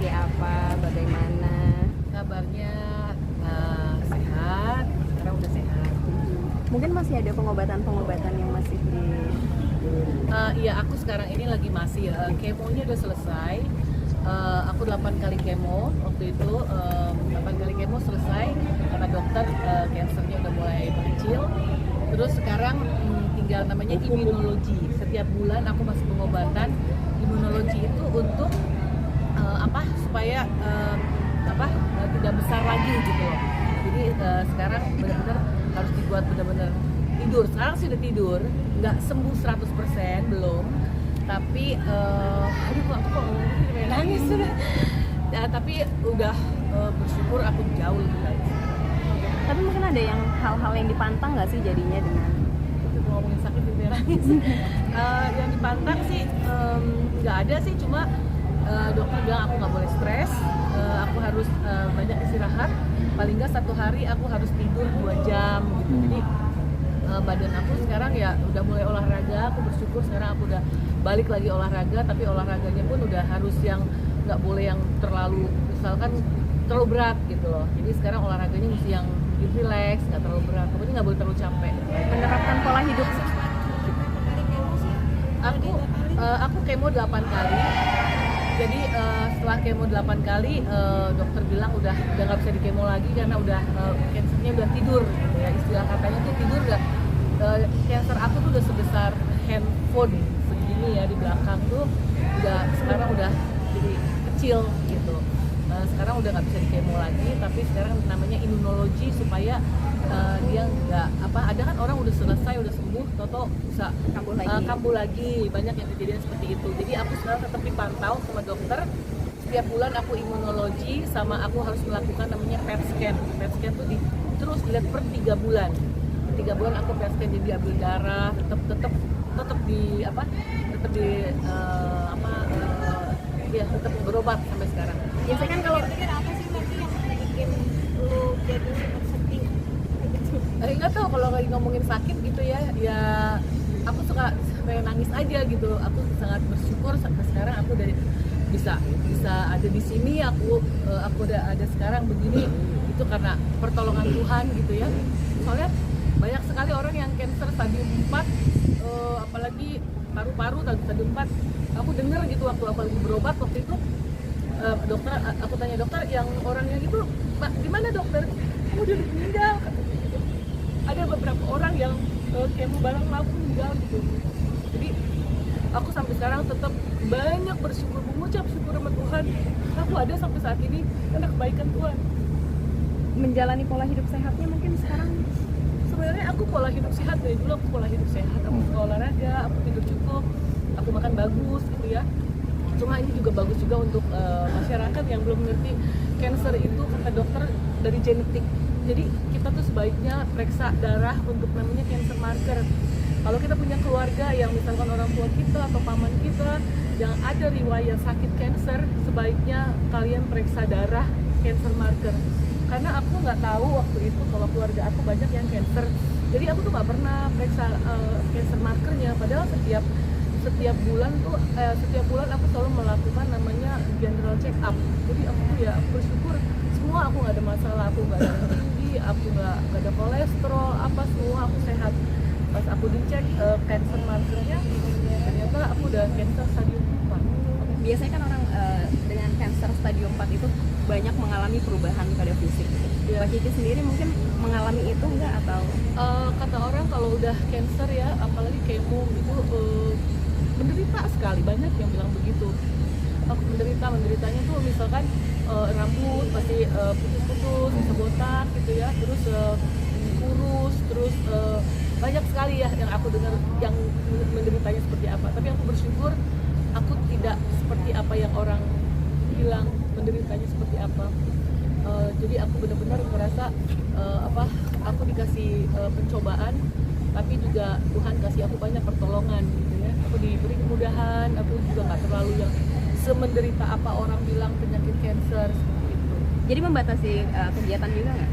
seperti apa, bagaimana? Kabarnya sehat, sekarang udah sehat. Mungkin masih ada pengobatan yang masih di... Iya, aku sekarang ini lagi masih kemonya udah selesai. Aku 8 kali kemo waktu itu, 8 kali kemo selesai karena dokter kansernya udah mulai mengecil. Terus sekarang tinggal namanya imunologi. Setiap bulan aku masih pengobatan imunologi itu untuk supaya tidak besar lagi gitu loh. Jadi sekarang benar-benar harus dibuat benar-benar tidur. Sekarang sih udah tidur, nggak sembuh 100% belum. Tapi aku kok nangis sudah. Ya, tapi udah bersyukur aku jauh lebih baik. Tapi mungkin ada hal-hal yang dipantang nggak sih jadinya dengan ngomongin sakit jadi nangis. Yang dipantang sih nggak ada sih, cuma dokter bilang aku nggak boleh stres, aku harus banyak istirahat, paling nggak 1 hari aku harus tidur 2 jam gitu. Jadi badan aku sekarang ya udah mulai olahraga. Aku bersyukur sekarang aku udah balik lagi olahraga, tapi olahraganya pun udah harus yang nggak boleh yang terlalu, misalkan terlalu berat gitu loh. Jadi sekarang olahraganya mesti yang relax, nggak terlalu berat, pokoknya nggak boleh terlalu capek. menerapkan pola hidup? Aku kemo 8 kali. Jadi setelah kemo 8 kali, dokter bilang udah nggak bisa dikemo lagi karena udah kansernya udah tidur gitu ya. Istilah katanya tuh tidur udah, kanser aku tuh udah sebesar handphone segini ya di belakang tuh, sekarang udah jadi kecil gitu. Sekarang udah nggak bisa dikemo lagi, tapi sekarang namanya imunologi supaya dia nggak ada kan orang udah selesai udah sembuh toto bisa kambuh lagi, banyak yang kejadian seperti itu. Jadi aku sekarang tetap dipantau sama dokter. Setiap bulan aku imunologi, sama aku harus melakukan namanya PET scan. PET scan tuh terus dilihat per 3 bulan. Per 3 bulan aku PET scan, jadi ambil darah, tetap tetap berobat sampai sekarang. Biasanya kan kalau apa sih nanti yang bikin lu jadi sedih gitu? Nggak tahu, kalau lagi ngomongin sakit gitu ya aku suka sampai nangis aja gitu. Aku sangat bersyukur sampai sekarang aku udah bisa ada di sini. Aku udah ada sekarang begini, itu karena pertolongan Tuhan gitu ya. Soalnya banyak sekali orang yang cancer stadium 4, apalagi paru-paru stadium 4. Aku dengar gitu waktu aku lagi berobat waktu itu, dokter, aku tanya dokter yang orangnya gitu, Pak, di mana dokter? Kamu udah meninggal. Ada beberapa orang yang kemo bareng aku meninggal gitu. Jadi aku sampai sekarang tetap banyak bersyukur, mengucap syukur sama Tuhan. Aku ada sampai saat ini karena kebaikan Tuhan. menjalani pola hidup sehatnya mungkin sekarang Sebenarnya aku pola hidup sehat dari dulu. Aku pola hidup sehat, aku suka olahraga, aku tidur cukup, aku makan bagus gitu ya. Cuma ini juga bagus juga untuk masyarakat yang belum ngerti cancer itu kata dokter dari genetik. Jadi kita tuh sebaiknya periksa darah untuk namanya cancer marker. Kalau kita punya keluarga yang misalkan orang tua kita atau paman kita yang ada riwayat sakit cancer, sebaiknya kalian periksa darah cancer marker. Karena aku nggak tahu waktu itu kalau keluarga aku banyak yang cancer. Jadi aku tuh nggak pernah periksa cancer markernya. Padahal setiap bulan aku selalu melakukan namanya general check up. Jadi aku tuh ya bersyukur semua aku nggak ada masalah, aku nggak ada darah tinggi, aku nggak ada kolesterol, semua aku sehat. Pas aku dicek cancer markernya, ternyata aku udah cancer stadium 4. biasanya kan orang dengan cancer stadium 4 itu banyak mengalami perubahan pada fisik. Mbak Kiki sendiri mungkin mengalami itu enggak, atau Kata orang kalau udah cancer ya, apalagi kemo gitu, menderita sekali, banyak yang bilang begitu. Aku menderitanya tuh misalkan rambut pasti putus-putus, bisa botak gitu ya, terus kurus, terus banyak sekali ya yang aku dengar yang menderitanya seperti apa. Tapi aku bersyukur aku tidak seperti apa yang orang bilang menderitanya seperti apa. Jadi aku benar-benar merasa aku dikasih pencobaan, tapi juga Tuhan kasih aku banyak pertolongan gitu ya. Aku diberi kemudahan, aku juga nggak terlalu yang semenderita apa orang bilang penyakit cancer seperti itu. jadi membatasi kegiatan juga nggak?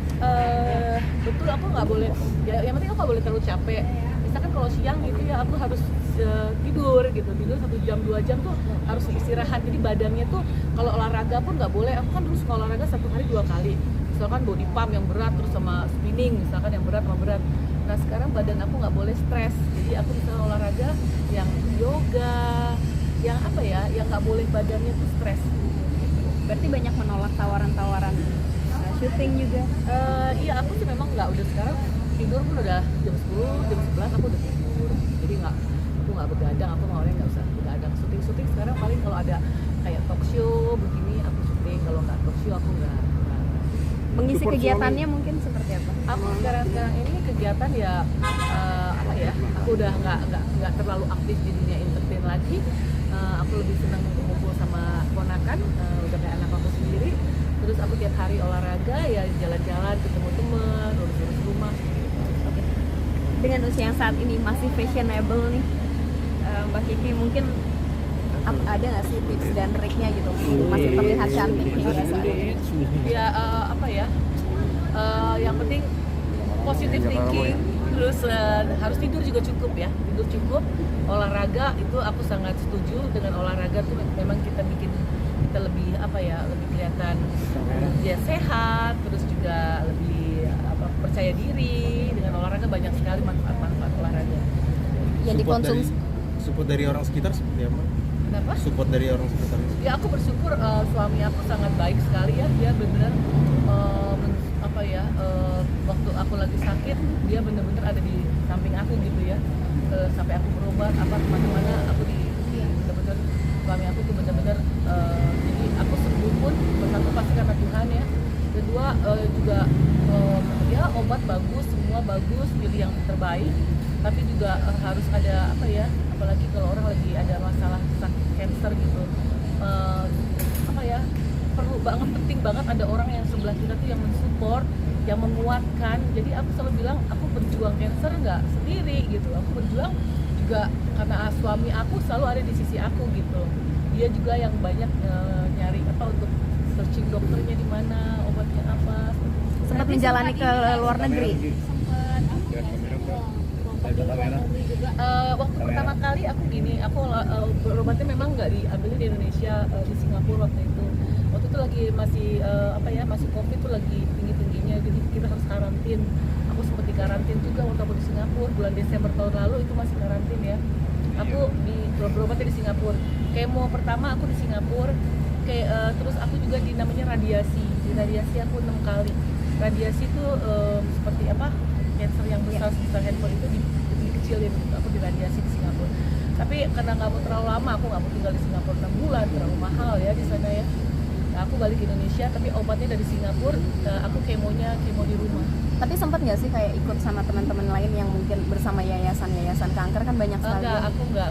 Betul, aku nggak boleh ya, yang penting aku nggak boleh terlalu capek. Misalkan kalau siang gitu ya aku harus tidur gitu, tidur 1 jam 2 jam tuh harus istirahat. Jadi badannya tuh kalau olahraga pun nggak boleh. Aku kan dulu suka olahraga 1 hari 2 kali, misalkan body pump yang berat terus sama spinning misalkan yang berat sama berat. Nah sekarang badan aku nggak boleh stres, jadi aku bisa olahraga yang yoga, yang apa ya, yang nggak boleh badannya tuh stres. Berarti banyak menolak tawaran-tawaran syuting juga. Iya aku sih memang nggak, udah sekarang tidur pun udah jam 10, jam 11 aku udah tidur. Jadi aku nggak begadang, aku maunya nggak usah begadang. Syuting sekarang paling kalau ada kayak talk show begini aku syuting, kalau nggak talk show aku nggak. Mengisi Support kegiatannya mungkin seperti apa? Aku sekarang ini kegiatan ya apa ya? Aku udah nggak terlalu aktif di dunia entertain lagi. Aku lebih senang ngumpul sama ponakan, udah kayak anak aku sendiri. Terus aku tiap hari olahraga ya, jalan-jalan, ketemu teman, urus-urus rumah. Oke. Dengan usia yang saat ini masih fashionable nih, Mbak Kiki mungkin ada nggak sih tips dan triknya gitu untuk masih terlihat cantik hingga saat ini? Ya apa ya? Yang penting positive thinking. Terus harus tidur juga cukup ya, tidur cukup. Olahraga itu aku sangat setuju. Dengan olahraga tuh memang kita bikin kita lebih apa ya, lebih kelihatan dia sehat, terus juga lebih percaya diri. Dengan olahraga banyak sekali manfaat olahraga Yang dikonsumsi. Support dari orang sekitar seperti apa? Kenapa? Support dari orang sekitar. Ya aku bersyukur suami aku sangat baik sekali ya, dia benar-benar waktu aku lagi sakit dia benar-benar ada di samping aku gitu ya, sampai aku berobat kemana-mana aku benar-benar suami aku tuh benar-benar jadi aku sembuh pun satu pasti karena Tuhan ya, kedua juga ya obat bagus, semua bagus, pilih yang terbaik, tapi juga harus ada apa ya, apalagi kalau orang lagi ada masalah sakit cancer gitu, perlu banget, penting banget ada orang yang sebelah kita tuh yang mensupport, yang menguatkan. Jadi aku selalu bilang aku berjuang cancer nggak sendiri gitu, aku berjuang juga karena suami aku selalu ada di sisi aku gitu. Dia juga yang banyak nyari untuk searching dokternya di mana, obatnya apa. Sempat menjalani ke luar negeri. Waktu pertama kali aku berobatnya memang nggak diambilnya di Indonesia, di Singapura waktu itu. Waktu itu lagi masih COVID tuh lagi tinggi-tingginya, jadi kita harus karantin. Aku sempat di karantin juga waktu aku di Singapura bulan Desember tahun lalu, itu masih karantin ya. Aku berobatnya di Singapura. Kemo pertama aku di Singapura, terus aku juga di namanya radiasi. Di radiasi aku 6 kali. Radiasi itu seperti cancer yang besar handphone itu dikecilin gitu. Aku diradiasi di Singapura. Tapi karena nggak mau terlalu lama, aku nggak mau tinggal di Singapura 6 bulan, terlalu mahal ya di sana ya. Nah, aku balik ke Indonesia, tapi obatnya dari Singapura, aku kemo di rumah. Tapi sempat nggak sih kayak ikut sama teman-teman lain yang mungkin bersama yayasan kanker kan banyak sekali. Enggak, aku nggak.